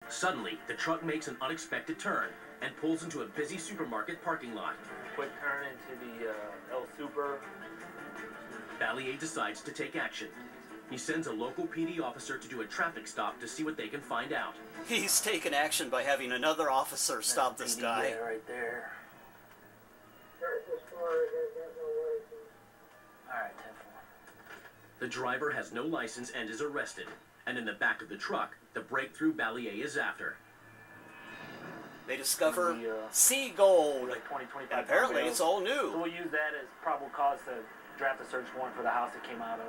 Suddenly, the truck makes an unexpected turn and pulls into a busy supermarket parking lot. Quick turn into the El Super. Ballier decides to take action. He sends a local PD officer to do a traffic stop to see what they can find out. He's taken action by having another officer stop this guy. Right there. Alright, 10-4. The driver has no license and is arrested. And in the back of the truck, the breakthrough Ballier is after. They discover sea gold. Like 20-25 and apparently it's all new. So we'll use that as probable cause to draft a search warrant for the house it came out of.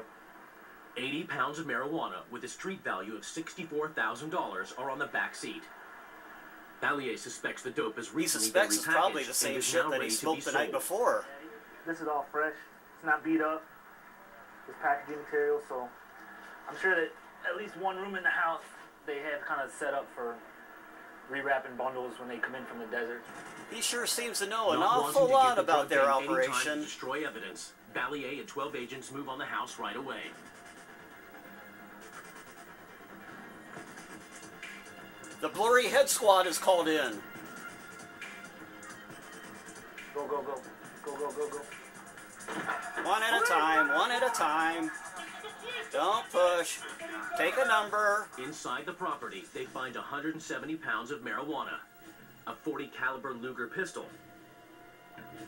80 pounds of marijuana with a street value of $64,000 are on the back seat. Ballier suspects the dope is recently been repackaged. He suspects it's probably the same shit that he smoked the night before. This is all fresh. It's not beat up. It's packaging material, so I'm sure that at least one room in the house they have kind of set up for rewrapping bundles when they come in from the desert. He sure seems to know an awful lot about their operation. To destroy evidence, Ballier and 12 agents move on the house right away. The blurry head squad is called in. Go, go, go. Go, go, go, go. One at a time, one at a time. Don't push. Take a number. Inside the property, they find 170 pounds of marijuana, a .40 caliber Luger pistol,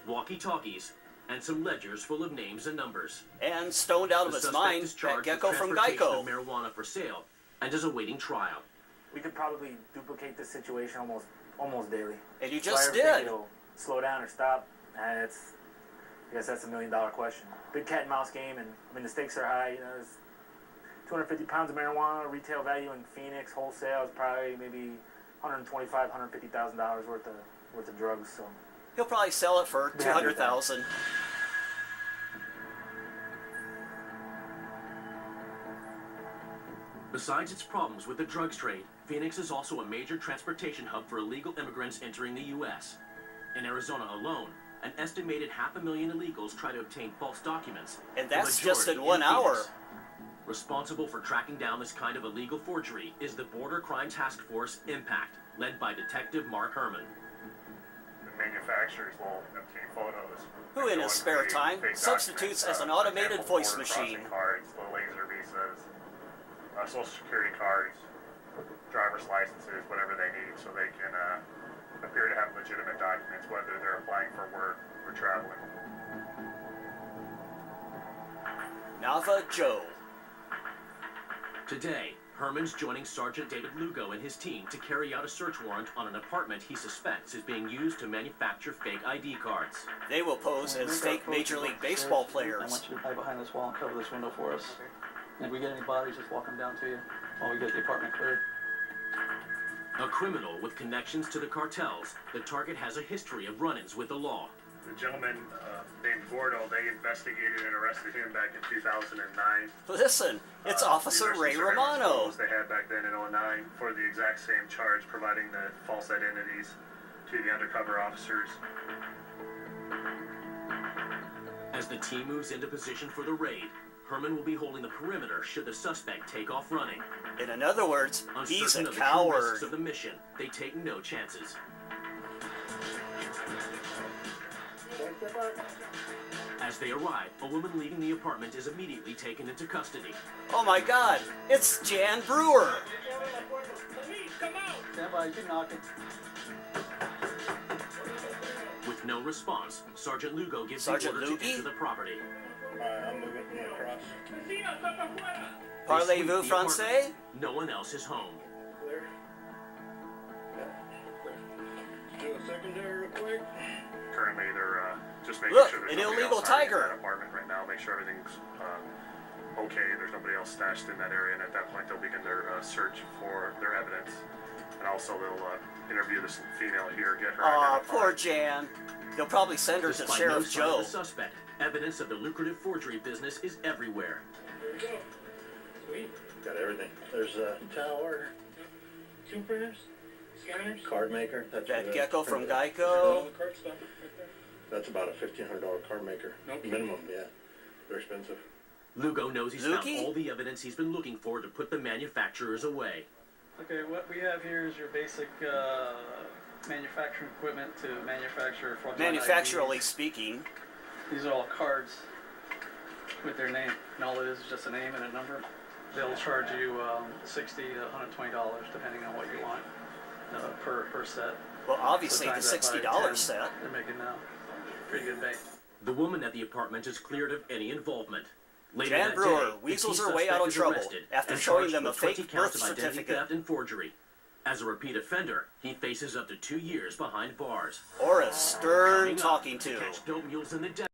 walkie-talkies, and some ledgers full of names and numbers. And stoned out of his mind, that gecko from Geico. Marijuana for sale and is awaiting trial. We could probably duplicate this situation almost daily. And you So just I ever think did. it'll slow down or stop, and I guess that's $1 million question. Big cat and mouse game, and I mean the stakes are high. You know, there's 250 pounds of marijuana, retail value in Phoenix, wholesale is probably maybe $125,000, $150,000 worth of drugs. So He'll probably sell it for $200,000. Besides its problems with the drugs trade, Phoenix is also a major transportation hub for illegal immigrants entering the U.S. In Arizona alone, an estimated 500,000 illegals try to obtain false documents. And that's just in 1 hour. Responsible for tracking down this kind of illegal forgery is the Border Crime Task Force Impact, led by Detective Mark Herman. The manufacturers will obtain photos. Who in his spare time substitutes as an automated voice machine. Cards, the laser visas, social security cards, driver's licenses, whatever they need, so they can appear to have legitimate documents, whether they're applying for work or traveling. Nava Joe. Today, Herman's joining Sergeant David Lugo and his team to carry out a search warrant on an apartment he suspects is being used to manufacture fake ID cards. They will pose as fake Major League Baseball players. I want you to hide behind this wall and cover this window for us. And if we get any bodies, just walk them down to you while we get the apartment cleared. A criminal with connections to the cartels, the target has a history of run-ins with the law. The gentleman named Gordo, they investigated and arrested him back in 2009. Listen, it's Officer Ray Romano. They had back then in 2009 for the exact same charge, providing the false identities to the undercover officers. As the team moves into position for the raid, Herman will be holding the perimeter should the suspect take off running. In other words, he's a Uncertain of the true coward. risks of the mission, they take no chances. As they arrive, a woman leaving the apartment is immediately taken into custody. Oh my God, it's Jan Brewer. Stand by, keep knocking. With no response, Sergeant Lugo gives Sergeant the order to Lugie? enter the property. I'm moving across. Parlez-vous français? No one else is home. Clear. Do a secondary real quick. Currently, they're just making Look, sure there's an nobody illegal else hiding in tiger. that apartment right now. Make sure everything's okay. There's nobody else stashed in that area, and at that point, they'll begin their search for their evidence. And also, they'll interview this female here, get her Aw, identified. poor Jan. They'll probably send her to Despite Sheriff no sign of Joe. the suspect, evidence of the lucrative forgery business is everywhere. There we go. Sweet. Got everything. There's a tower, two printers, scanners, card maker. That's That gecko from All Geico. the card stuff right there. That's about a $1,500 card maker. Okay. Minimum, yeah. They're expensive. Lugo knows he's Lukey? found all the evidence he's been looking for to put the manufacturers away. Okay, what we have here is your basic manufacturing equipment to manufacture fraudulent Manufacturally IDs. speaking, These are all cards with their name, and all it is just a name and a number. They'll charge you $60 to $120 depending on what you want per set. well, obviously So the times that by $60 10, set. They're making pretty good bank. The woman at the apartment is cleared of any involvement. Later Jan that Brewer day, weasels the her key way out of suspect is trouble arrested after and showing charged them a with 20 fake counts birth of identity certificate. theft and forgery. As a repeat offender, he faces up to 2 years behind bars. Or a stern Coming up, talking to. Catch dope mules in the desert.